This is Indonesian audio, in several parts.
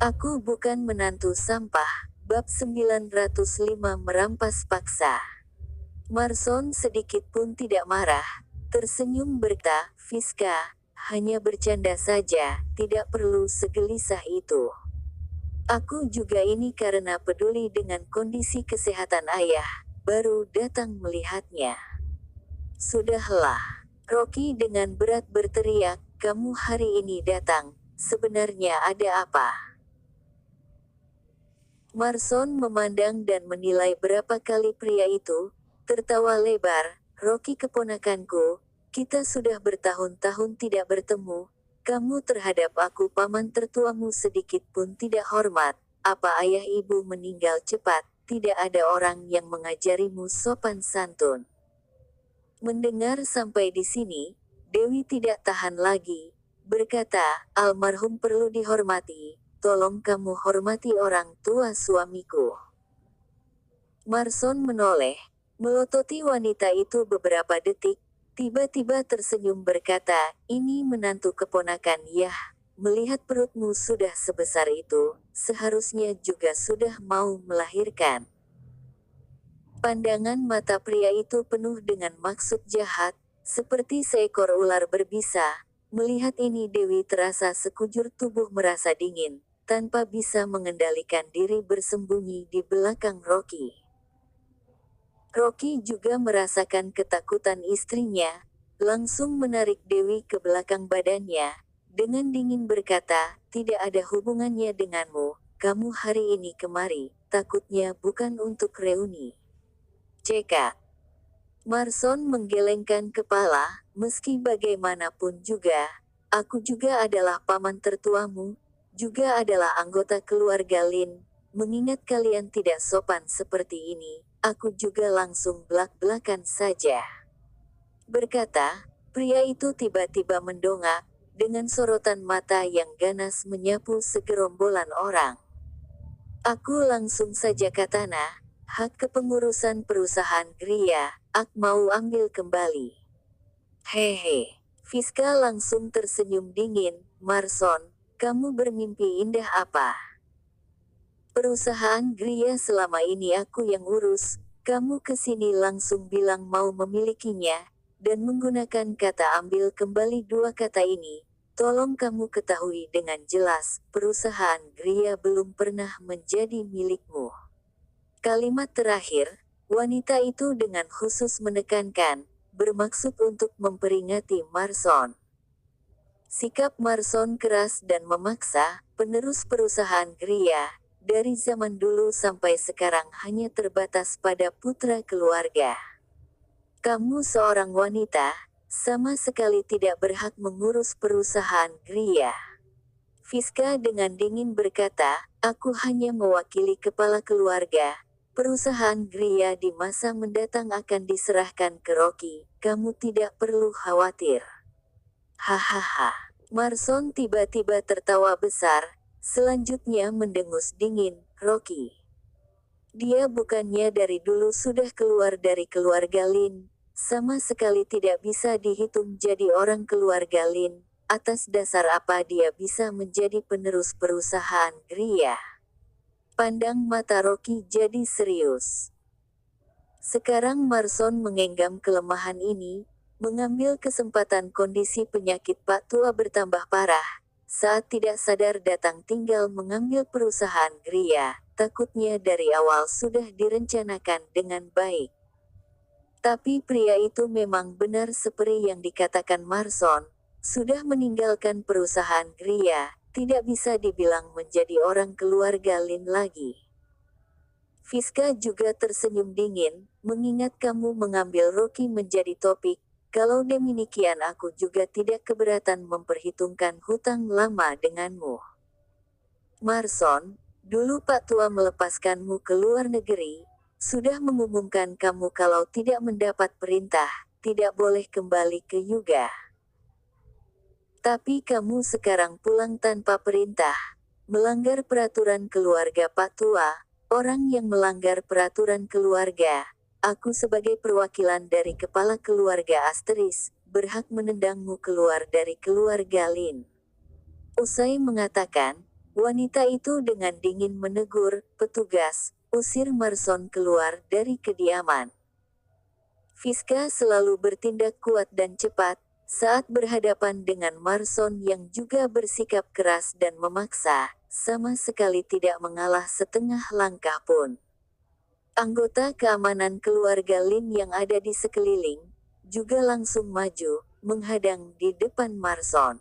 Aku bukan menantu sampah. Bab 905 merampas paksa. Marson sedikit pun tidak marah. Tersenyum berkata, Fiska, hanya bercanda saja, tidak perlu segelisah itu. Aku juga ini karena peduli dengan kondisi kesehatan ayah, baru datang melihatnya. Sudahlah. Rocky dengan berat berteriak, kamu hari ini datang, sebenarnya ada apa? Marson memandang dan menilai berapa kali pria itu, tertawa lebar, Rocky keponakanku, kita sudah bertahun-tahun tidak bertemu, kamu terhadap aku paman tertuamu sedikit pun tidak hormat, apa ayah ibu meninggal cepat, tidak ada orang yang mengajarimu sopan santun. Mendengar sampai di sini, Dewi tidak tahan lagi, berkata, almarhum perlu dihormati, tolong kamu hormati orang tua suamiku. Marson menoleh, melototi wanita itu beberapa detik, tiba-tiba tersenyum berkata, ini menantu keponakan Yah, melihat perutmu sudah sebesar itu, seharusnya juga sudah mau melahirkan. Pandangan mata pria itu penuh dengan maksud jahat, seperti seekor ular berbisa. Melihat ini Dewi terasa sekujur tubuh merasa dingin, tanpa bisa mengendalikan diri bersembunyi di belakang Rocky. Rocky juga merasakan ketakutan istrinya, langsung menarik Dewi ke belakang badannya, dengan dingin berkata, tidak ada hubungannya denganmu, kamu hari ini kemari, takutnya bukan untuk reuni. CK. Marson menggelengkan kepala, meski bagaimanapun juga, aku juga adalah paman tertuamu, juga adalah anggota keluarga Lin, mengingat kalian tidak sopan seperti ini, aku juga langsung belak-belakan saja. Berkata, pria itu tiba-tiba mendongak, dengan sorotan mata yang ganas menyapu segerombolan orang. Aku langsung saja katana, hak kepengurusan perusahaan Gria, ak mau ambil kembali. Hehe. Fiska langsung tersenyum dingin, Marson, kamu bermimpi indah apa? Perusahaan Gria selama ini aku yang urus, kamu kesini langsung bilang mau memilikinya, dan menggunakan kata ambil kembali dua kata ini. Tolong kamu ketahui dengan jelas, perusahaan Gria belum pernah menjadi milikmu. Kalimat terakhir, wanita itu dengan khusus menekankan, bermaksud untuk memperingati Marson. Sikap Marson keras dan memaksa, penerus perusahaan Gria, dari zaman dulu sampai sekarang hanya terbatas pada putra keluarga. Kamu seorang wanita, sama sekali tidak berhak mengurus perusahaan Gria. Fiska dengan dingin berkata, aku hanya mewakili kepala keluarga. Perusahaan Gria di masa mendatang akan diserahkan ke Rocky, kamu tidak perlu khawatir. Hahaha. Marson tiba-tiba tertawa besar, selanjutnya mendengus dingin, Rocky. Dia bukannya dari dulu sudah keluar dari keluarga Lin, sama sekali tidak bisa dihitung jadi orang keluarga Lin, atas dasar apa dia bisa menjadi penerus perusahaan Gria. Pandang mata Rocky jadi serius. Sekarang Marson mengenggam kelemahan ini, mengambil kesempatan kondisi penyakit Pak Tua bertambah parah, saat tidak sadar datang tinggal mengambil perusahaan Gria, takutnya dari awal sudah direncanakan dengan baik. Tapi pria itu memang benar seperti yang dikatakan Marson, sudah meninggalkan perusahaan Gria, tidak bisa dibilang menjadi orang keluarga Lin lagi. Fiska juga tersenyum dingin, mengingat kamu mengambil Rocky menjadi topik, kalau demikian aku juga tidak keberatan memperhitungkan hutang lama denganmu. Marson, dulu Pak Tua melepaskanmu ke luar negeri, sudah mengumumkan kamu kalau tidak mendapat perintah, tidak boleh kembali ke Yuga. Tapi kamu sekarang pulang tanpa perintah, melanggar peraturan keluarga Pak Tua. Orang yang melanggar peraturan keluarga, aku sebagai perwakilan dari kepala keluarga Asteris, berhak menendangmu keluar dari keluarga Lin. Usai mengatakan, Wanita itu dengan dingin menegur, "Petugas, usir Marson keluar dari kediaman." Fiska selalu bertindak kuat dan cepat, saat berhadapan dengan Marson yang juga bersikap keras dan memaksa, sama sekali tidak mengalah setengah langkah pun. Anggota keamanan keluarga Lin yang ada di sekeliling, juga langsung maju, menghadang di depan Marson.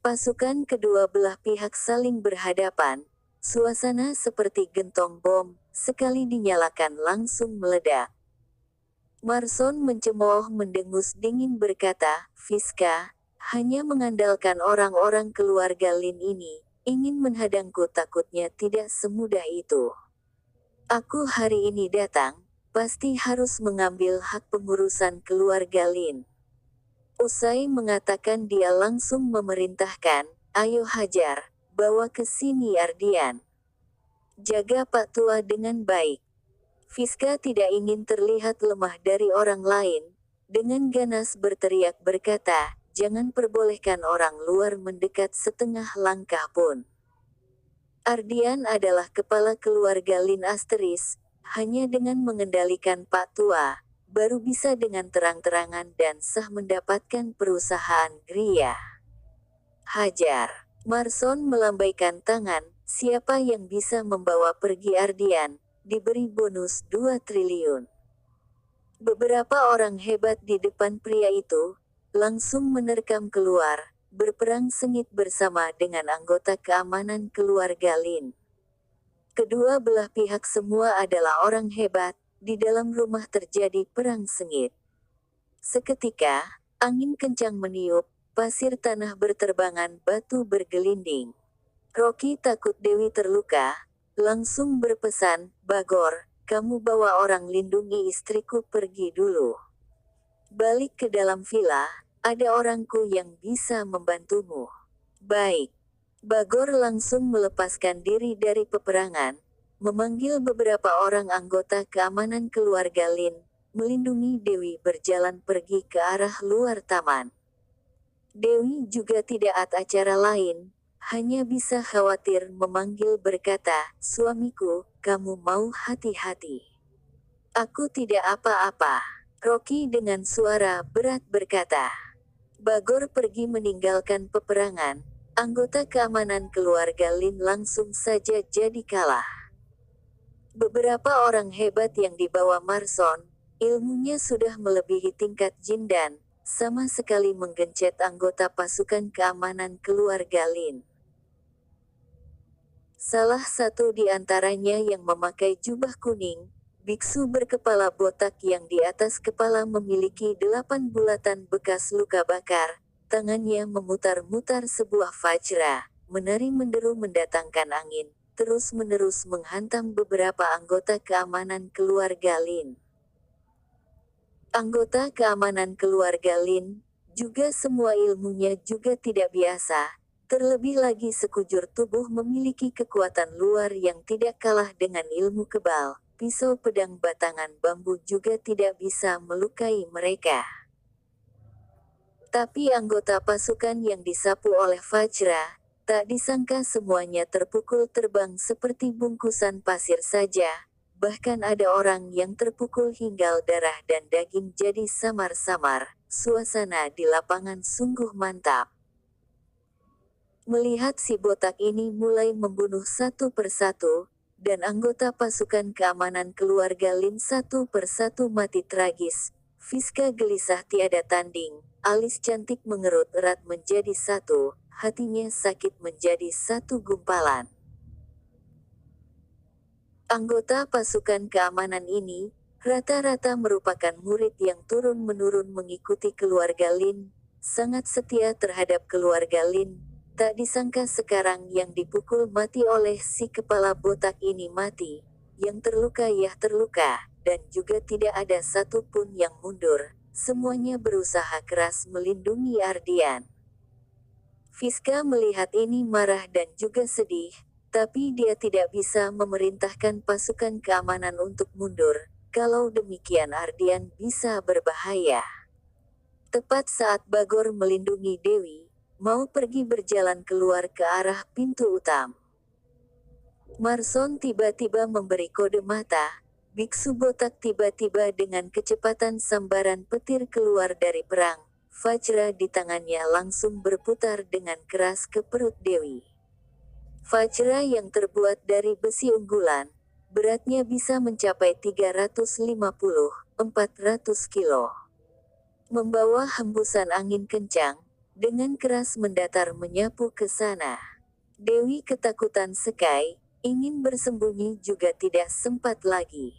Pasukan kedua belah pihak saling berhadapan, suasana seperti gentong bom, sekali dinyalakan langsung meledak. Marson mencemooh mendengus dingin berkata, "Fiska, hanya mengandalkan orang-orang keluarga Lin ini, ingin menghadangku takutnya tidak semudah itu. Aku hari ini datang, pasti harus mengambil hak pengurusan keluarga Lin." Usai mengatakan dia langsung memerintahkan, "Ayo hajar, bawa ke sini Ardian. Jaga Pak Tua dengan baik." Fiska tidak ingin terlihat lemah dari orang lain, dengan ganas berteriak berkata, "Jangan perbolehkan orang luar mendekat setengah langkah pun." Ardian adalah kepala keluarga Lin Asteris, hanya dengan mengendalikan Pak Tua, baru bisa dengan terang-terangan dan sah mendapatkan perusahaan Gria. Hajar. Marson melambaikan tangan, "Siapa yang bisa membawa pergi Ardian, diberi bonus 2 triliun. Beberapa orang hebat di depan pria itu, langsung menerkam keluar, berperang sengit bersama dengan anggota keamanan keluarga Lin. Kedua belah pihak semua adalah orang hebat, di dalam rumah terjadi perang sengit. Seketika, angin kencang meniup, pasir tanah berterbangan, batu bergelinding. Rocky takut Dewi terluka, langsung berpesan, "Bagor, kamu bawa orang lindungi istriku pergi dulu. Balik ke dalam villa, ada orangku yang bisa membantumu." "Baik." Bagor langsung melepaskan diri dari peperangan, memanggil beberapa orang anggota keamanan keluarga Lin, melindungi Dewi berjalan pergi ke arah luar taman. Dewi juga tidak ada acara lain, hanya bisa khawatir memanggil berkata, "Suamiku, kamu mau hati-hati." "Aku tidak apa-apa." Rocky dengan suara berat berkata. Bagor pergi meninggalkan peperangan, anggota keamanan keluarga Lin langsung saja jadi kalah. Beberapa orang hebat yang dibawa Marson, ilmunya sudah melebihi tingkat jin dan sama sekali menggencet anggota pasukan keamanan keluarga Lin. Salah satu di antaranya yang memakai jubah kuning, biksu berkepala botak yang di atas kepala memiliki 8 bulatan bekas luka bakar, tangannya memutar-mutar sebuah vajra, menari menderu mendatangkan angin, terus-menerus menghantam beberapa anggota keamanan keluarga Lin. Anggota keamanan keluarga Lin, juga semua ilmunya juga tidak biasa, terlebih lagi sekujur tubuh memiliki kekuatan luar yang tidak kalah dengan ilmu kebal, pisau pedang batangan bambu juga tidak bisa melukai mereka. Tapi anggota pasukan yang disapu oleh Vajra, tak disangka semuanya terpukul terbang seperti bungkusan pasir saja, bahkan ada orang yang terpukul hingga darah dan daging jadi samar-samar. Suasana di lapangan sungguh mantap. Melihat si botak ini mulai membunuh satu persatu, dan anggota pasukan keamanan keluarga Lin satu persatu mati tragis, Fiska gelisah tiada tanding, alis cantik mengerut erat menjadi satu, hatinya sakit menjadi satu gumpalan. Anggota pasukan keamanan ini, rata-rata merupakan murid yang turun-menurun mengikuti keluarga Lin, sangat setia terhadap keluarga Lin. Tak disangka sekarang yang dipukul mati oleh si kepala botak ini mati, yang terluka ya terluka, dan juga tidak ada satupun yang mundur, semuanya berusaha keras melindungi Ardian. Fiska melihat ini marah dan juga sedih, tapi dia tidak bisa memerintahkan pasukan keamanan untuk mundur, kalau demikian Ardian bisa berbahaya. Tepat saat Bagor melindungi Dewi, mau pergi berjalan keluar ke arah pintu utama. Marson tiba-tiba memberi kode mata. Biksu botak tiba-tiba dengan kecepatan sambaran petir keluar dari perang. Vajra di tangannya langsung berputar dengan keras ke perut Dewi. Vajra yang terbuat dari besi unggulan, beratnya bisa mencapai 350-400 kilo. Membawa hembusan angin kencang, dengan keras mendatar menyapu ke sana. Dewi ketakutan sekali. Ingin bersembunyi juga tidak sempat lagi.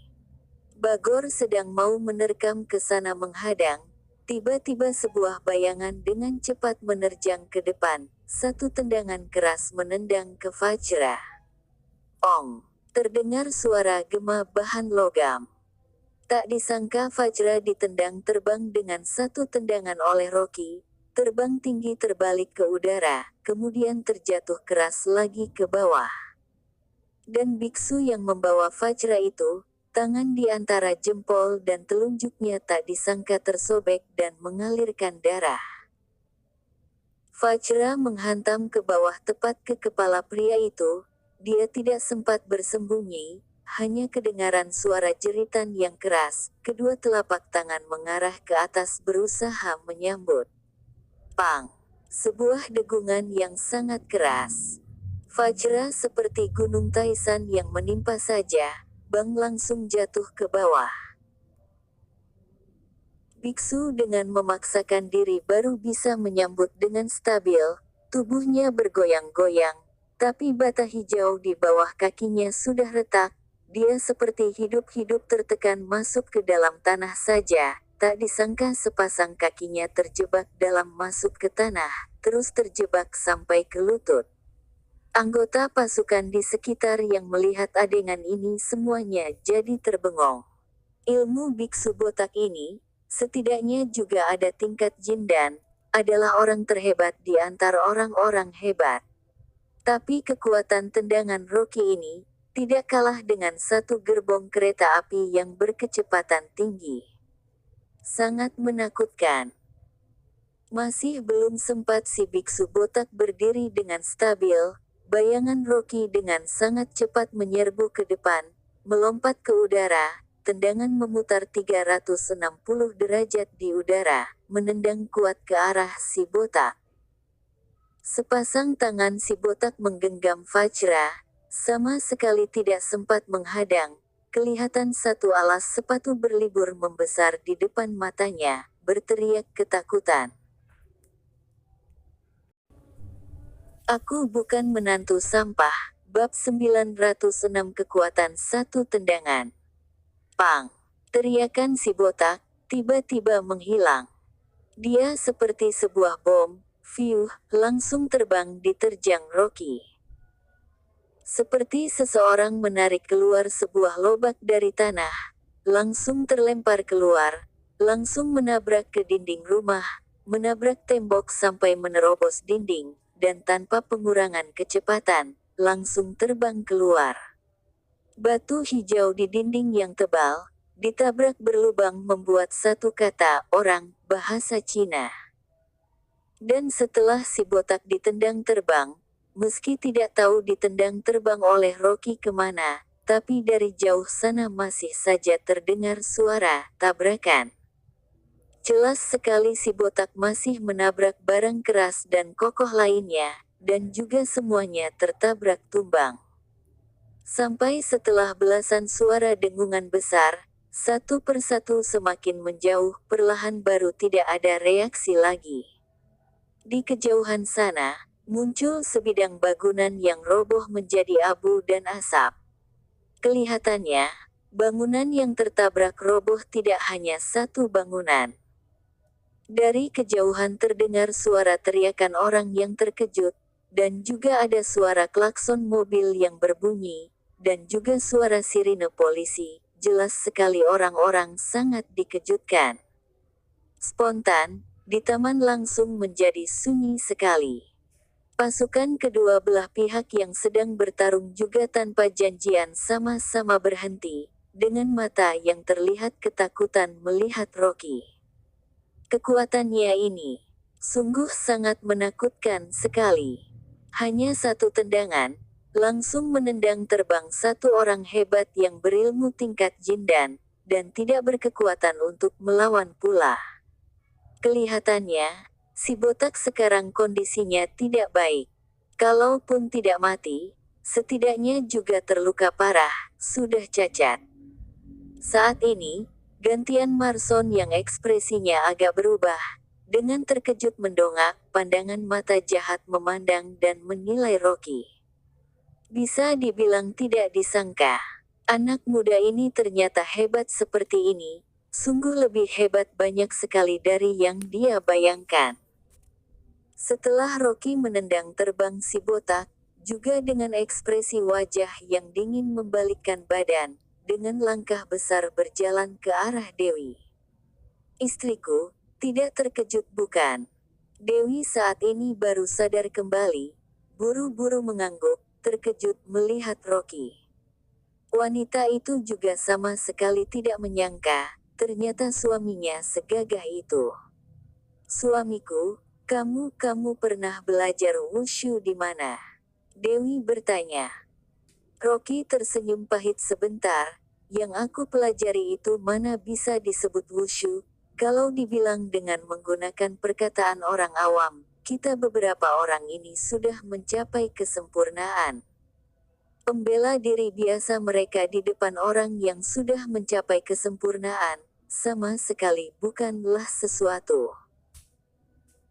Bagor sedang mau menerkam ke sana menghadang, tiba-tiba sebuah bayangan dengan cepat menerjang ke depan, satu tendangan keras menendang ke Vajra. Ong! Terdengar suara gema bahan logam. Tak disangka Vajra ditendang terbang dengan satu tendangan oleh Rocky, terbang tinggi terbalik ke udara, kemudian terjatuh keras lagi ke bawah. Dan biksu yang membawa Vajra itu, tangan di antara jempol dan telunjuknya tak disangka tersobek dan mengalirkan darah. Vajra menghantam ke bawah tepat ke kepala pria itu. Dia tidak sempat bersembunyi, hanya kedengaran suara jeritan yang keras. Kedua telapak tangan mengarah ke atas berusaha menyambut. Pang! Sebuah degungan yang sangat keras. Vajra seperti gunung Taisan yang menimpa saja, Bang langsung jatuh ke bawah. Biksu dengan memaksakan diri baru bisa menyambut dengan stabil, tubuhnya bergoyang-goyang, tapi bata hijau di bawah kakinya sudah retak, dia seperti hidup-hidup tertekan masuk ke dalam tanah saja, tak disangka sepasang kakinya terjebak dalam masuk ke tanah, terus terjebak sampai ke lutut. Anggota pasukan di sekitar yang melihat adegan ini semuanya jadi terbengong. Ilmu biksu botak ini, setidaknya juga ada tingkat jindan, adalah orang terhebat di antara orang-orang hebat. Tapi kekuatan tendangan Rocky ini, tidak kalah dengan satu gerbong kereta api yang berkecepatan tinggi. Sangat menakutkan. Masih belum sempat si biksu botak berdiri dengan stabil, bayangan Rocky dengan sangat cepat menyerbu ke depan, melompat ke udara, tendangan memutar 360 derajat di udara, menendang kuat ke arah si botak. Sepasang tangan si botak menggenggam Vajra, sama sekali tidak sempat menghadang, kelihatan satu alas sepatu berlibur membesar di depan matanya, berteriak ketakutan. Aku bukan menantu sampah. Bab 906 Kekuatan Satu Tendangan. Pang! Teriakan si botak, tiba-tiba menghilang. Dia seperti sebuah bom, langsung terbang diterjang Rocky. Seperti seseorang menarik keluar sebuah lobak dari tanah, langsung terlempar keluar, langsung menabrak ke dinding rumah, menabrak tembok sampai menerobos dinding, dan tanpa pengurangan kecepatan, langsung terbang keluar. Batu hijau di dinding yang tebal, ditabrak berlubang membuat satu kata orang, bahasa Cina. Dan setelah si botak ditendang terbang, meski tidak tahu ditendang terbang oleh Rocky kemana, tapi dari jauh sana masih saja terdengar suara tabrakan. Jelas sekali si botak masih menabrak barang keras dan kokoh lainnya, dan juga semuanya tertabrak tumbang. Sampai setelah belasan suara dengungan besar, satu persatu semakin menjauh, perlahan baru tidak ada reaksi lagi. Di kejauhan sana, muncul sebidang bangunan yang roboh menjadi abu dan asap. Kelihatannya, bangunan yang tertabrak roboh tidak hanya satu bangunan. Dari kejauhan terdengar suara teriakan orang yang terkejut, dan juga ada suara klakson mobil yang berbunyi, dan juga suara sirine polisi. Jelas sekali orang-orang sangat dikejutkan. Spontan, di taman langsung menjadi sunyi sekali. Pasukan kedua belah pihak yang sedang bertarung juga tanpa janjian sama-sama berhenti, dengan mata yang terlihat ketakutan melihat Rocky. Kekuatannya ini, Sungguh sangat menakutkan sekali. Hanya satu tendangan, langsung menendang terbang satu orang hebat yang berilmu tingkat jindan, dan tidak berkekuatan untuk melawan pula. Kelihatannya, si botak sekarang kondisinya tidak baik. Kalaupun tidak mati, setidaknya juga terluka parah, sudah cacat. Saat ini, gantian Marson yang ekspresinya agak berubah. Dengan terkejut mendongak, pandangan mata jahat memandang dan menilai Rocky. Bisa dibilang tidak disangka. Anak muda ini ternyata hebat seperti ini. Sungguh lebih hebat banyak sekali dari yang dia bayangkan. Setelah Rocky menendang terbang si botak, juga dengan ekspresi wajah yang dingin membalikkan badan, dengan langkah besar berjalan ke arah Dewi. Istriku, tidak terkejut bukan? Dewi saat ini baru sadar kembali, buru-buru mengangguk, terkejut melihat Rocky. Wanita itu juga sama sekali tidak menyangka, ternyata suaminya segagah itu. Suamiku, kamu pernah belajar wushu di mana? Dewi bertanya. Rocky tersenyum pahit sebentar, yang aku pelajari itu mana bisa disebut wushu, kalau dibilang dengan menggunakan perkataan orang awam, kita beberapa orang ini sudah mencapai kesempurnaan. Pembela diri biasa mereka di depan orang yang sudah mencapai kesempurnaan, sama sekali bukanlah sesuatu.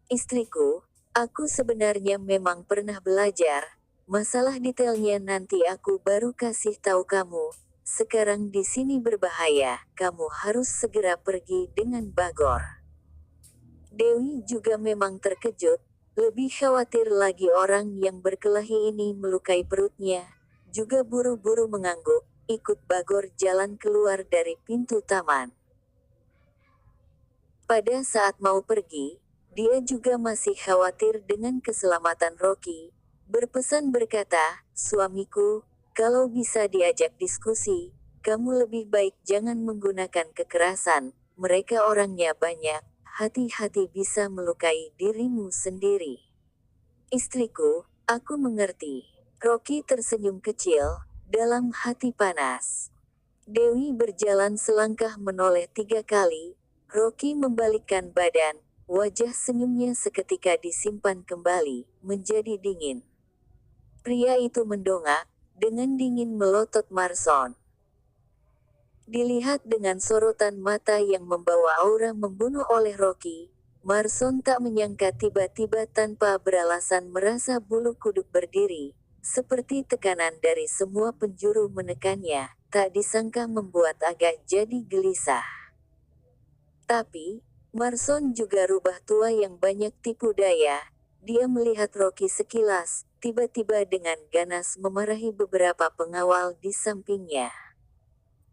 Istriku, aku sebenarnya memang pernah belajar, masalah detailnya nanti aku baru kasih tahu kamu. Sekarang di sini berbahaya, kamu harus segera pergi dengan Bagor. Dewi juga memang terkejut, lebih khawatir lagi orang yang berkelahi ini melukai perutnya, juga buru-buru mengangguk, ikut Bagor jalan keluar dari pintu taman. Pada saat mau pergi, dia juga masih khawatir dengan keselamatan Rocky. Berpesan berkata, suamiku, kalau bisa diajak diskusi, kamu lebih baik jangan menggunakan kekerasan, mereka orangnya banyak, hati-hati bisa melukai dirimu sendiri. Istriku, aku mengerti. Rocky tersenyum kecil, dalam hati panas. Dewi berjalan selangkah menoleh 3 kali, Rocky membalikkan badan, wajah senyumnya seketika disimpan kembali, menjadi dingin. Pria itu mendongak, dengan dingin melotot Marson. Dilihat dengan sorotan mata yang membawa aura membunuh oleh Rocky, Marson tak menyangka tiba-tiba tanpa beralasan merasa bulu kuduk berdiri, seperti tekanan dari semua penjuru menekannya, tak disangka membuat agak jadi gelisah. Tapi, Marson juga rubah tua yang banyak tipu daya. Dia melihat Rocky sekilas, tiba-tiba dengan ganas memarahi beberapa pengawal di sampingnya.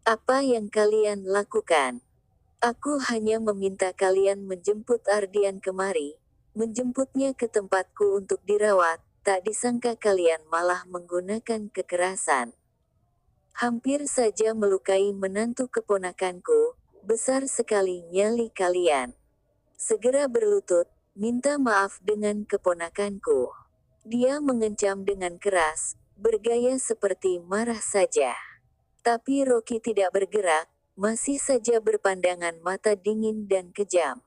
Apa yang kalian lakukan? Aku hanya meminta kalian menjemput Ardian kemari, menjemputnya ke tempatku untuk dirawat, tak disangka kalian malah menggunakan kekerasan. Hampir saja melukai menantu keponakanku, besar sekali nyali kalian. Segera berlutut, minta maaf dengan keponakanku. Dia mengencam dengan keras, bergaya seperti marah saja. Tapi Rocky tidak bergerak, masih saja berpandangan mata dingin dan kejam.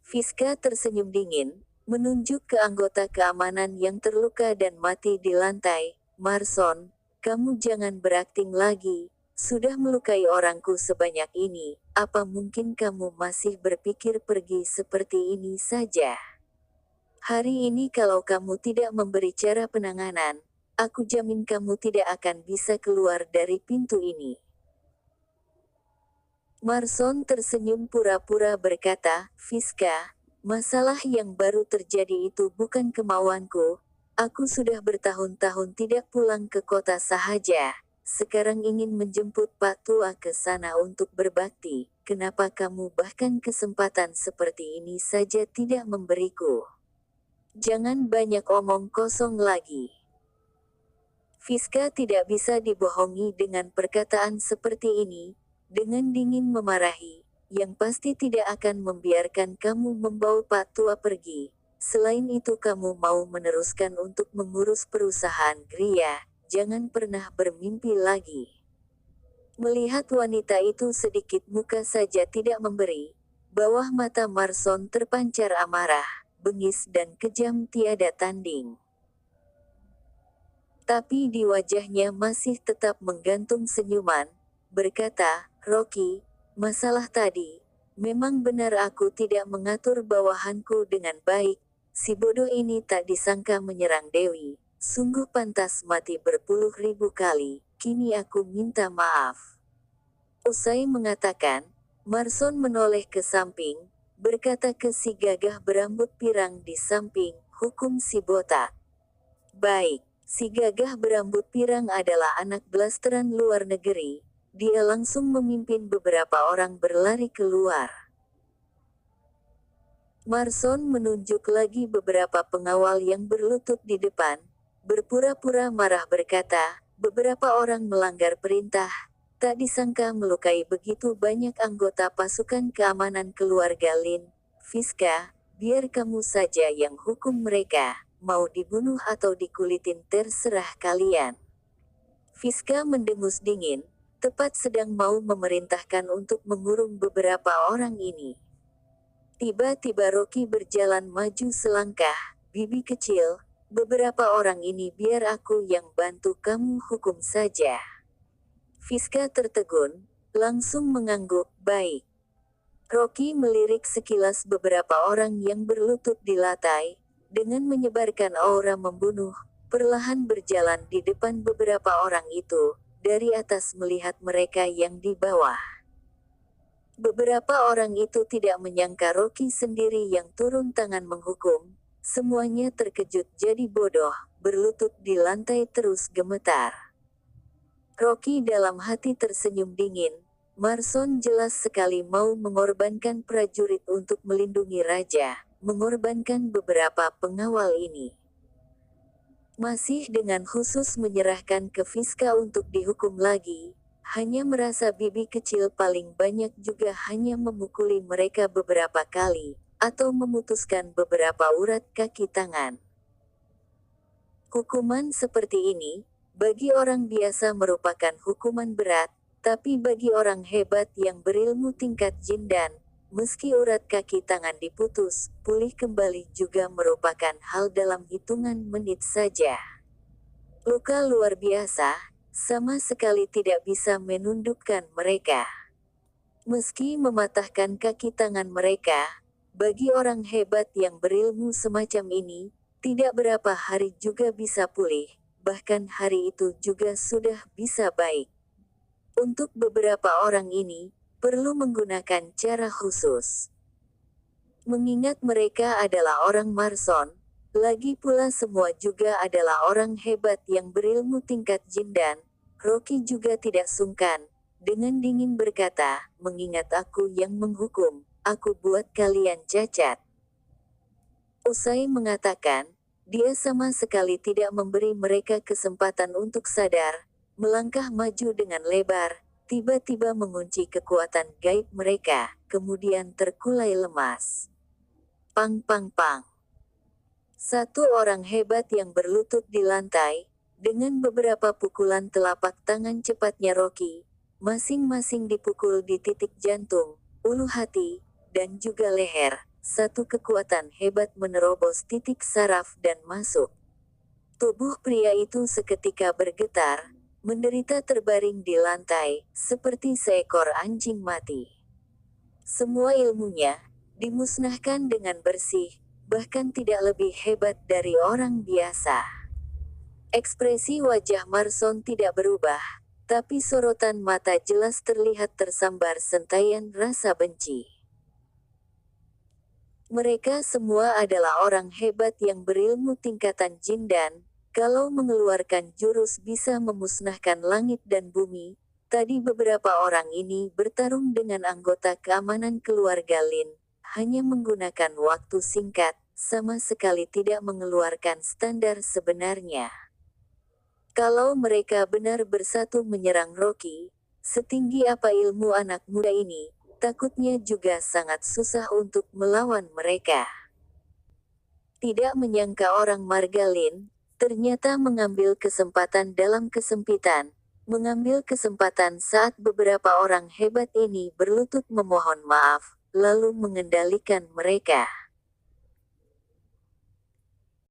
Fiska tersenyum dingin, menunjuk ke anggota keamanan yang terluka dan mati di lantai. Marson, kamu jangan berakting lagi, sudah melukai orangku sebanyak ini, apa mungkin kamu masih berpikir pergi seperti ini saja? Hari ini kalau kamu tidak memberi cara penanganan, aku jamin kamu tidak akan bisa keluar dari pintu ini. Marson tersenyum pura-pura berkata, Fiska, masalah yang baru terjadi itu bukan kemauanku, aku sudah bertahun-tahun tidak pulang ke kota sahaja, sekarang ingin menjemput Pak Tua ke sana untuk berbakti, kenapa kamu bahkan kesempatan seperti ini saja tidak memberiku? Jangan banyak omong kosong lagi. Fiska tidak bisa dibohongi dengan perkataan seperti ini, dengan dingin memarahi, yang pasti tidak akan membiarkan kamu membawa Pak Tua pergi. Selain itu kamu mau meneruskan untuk mengurus perusahaan Gria, jangan pernah bermimpi lagi. Melihat wanita itu sedikit muka saja tidak memberi, bawah mata Marson terpancar amarah, bengis dan kejam tiada tanding. Tapi di wajahnya masih tetap menggantung senyuman, berkata, "Rocky, masalah tadi, memang benar aku tidak mengatur bawahanku dengan baik, si bodoh ini tak disangka menyerang Dewi, sungguh pantas mati berpuluh ribu kali, kini aku minta maaf." Usai mengatakan, Marson menoleh ke samping, berkata ke si gagah berambut pirang di samping, "Hukum si botak." "Baik." Si gagah berambut pirang adalah anak blasteran luar negeri. Dia langsung memimpin beberapa orang berlari keluar. Marson menunjuk lagi beberapa pengawal yang berlutut di depan, berpura-pura marah berkata, "Beberapa orang melanggar perintah, tak disangka melukai begitu banyak anggota pasukan keamanan keluarga Lin. Fiska, biar kamu saja yang hukum mereka. Mau dibunuh atau dikulitin terserah kalian." Fiska mendengus dingin, tepat sedang mau memerintahkan untuk mengurung beberapa orang ini. Tiba-tiba Rocky berjalan maju selangkah, "Bibi kecil, beberapa orang ini biar aku yang bantu kamu hukum saja." Fiska tertegun, langsung mengangguk, "Baik." Rocky melirik sekilas beberapa orang yang berlutut di lantai, dengan menyebarkan aura membunuh, perlahan berjalan di depan beberapa orang itu, dari atas melihat mereka yang di bawah. Beberapa orang itu tidak menyangka Rocky sendiri yang turun tangan menghukum, semuanya terkejut jadi bodoh, berlutut di lantai terus gemetar. Rocky dalam hati tersenyum dingin. Marson jelas sekali mau mengorbankan prajurit untuk melindungi raja, mengorbankan beberapa pengawal ini. Masih dengan khusus menyerahkan ke Fiska untuk dihukum lagi, hanya merasa bibi kecil paling banyak juga hanya memukuli mereka beberapa kali, atau memutuskan beberapa urat kaki tangan. Hukuman seperti ini, bagi orang biasa merupakan hukuman berat, tapi bagi orang hebat yang berilmu tingkat jindan, meski urat kaki tangan diputus, pulih kembali juga merupakan hal dalam hitungan menit saja. Luka luar biasa, sama sekali tidak bisa menundukkan mereka. Meski mematahkan kaki tangan mereka, bagi orang hebat yang berilmu semacam ini, tidak berapa hari juga bisa pulih, bahkan hari itu juga sudah bisa baik. Untuk beberapa orang ini, perlu menggunakan cara khusus. Mengingat mereka adalah orang Marson, lagi pula semua juga adalah orang hebat yang berilmu tingkat jindan, Rocky juga tidak sungkan, dengan dingin berkata, "Mengingat aku yang menghukum, aku buat kalian cacat." Usai mengatakan, dia sama sekali tidak memberi mereka kesempatan untuk sadar, melangkah maju dengan lebar, tiba-tiba mengunci kekuatan gaib mereka, kemudian terkulai lemas. Pang pang pang. Satu orang hebat yang berlutut di lantai, dengan beberapa pukulan telapak tangan cepatnya Rocky, masing-masing dipukul di titik jantung, ulu hati, dan juga leher. Satu kekuatan hebat menerobos titik saraf dan masuk. Tubuh pria itu seketika bergetar, menderita terbaring di lantai, seperti seekor anjing mati. Semua ilmunya dimusnahkan dengan bersih, bahkan tidak lebih hebat dari orang biasa. Ekspresi wajah Marson tidak berubah, tapi sorotan mata jelas terlihat tersambar sentaian rasa benci. Mereka semua adalah orang hebat yang berilmu tingkatan jindan, kalau mengeluarkan jurus bisa memusnahkan langit dan bumi. Tadi beberapa orang ini bertarung dengan anggota keamanan keluarga Lin, hanya menggunakan waktu singkat, sama sekali tidak mengeluarkan standar sebenarnya. Kalau mereka benar bersatu menyerang Rocky, setinggi apa ilmu anak muda ini, takutnya juga sangat susah untuk melawan mereka. Tidak menyangka orang Margalin, ternyata mengambil kesempatan dalam kesempitan, mengambil kesempatan saat beberapa orang hebat ini berlutut memohon maaf, lalu mengendalikan mereka.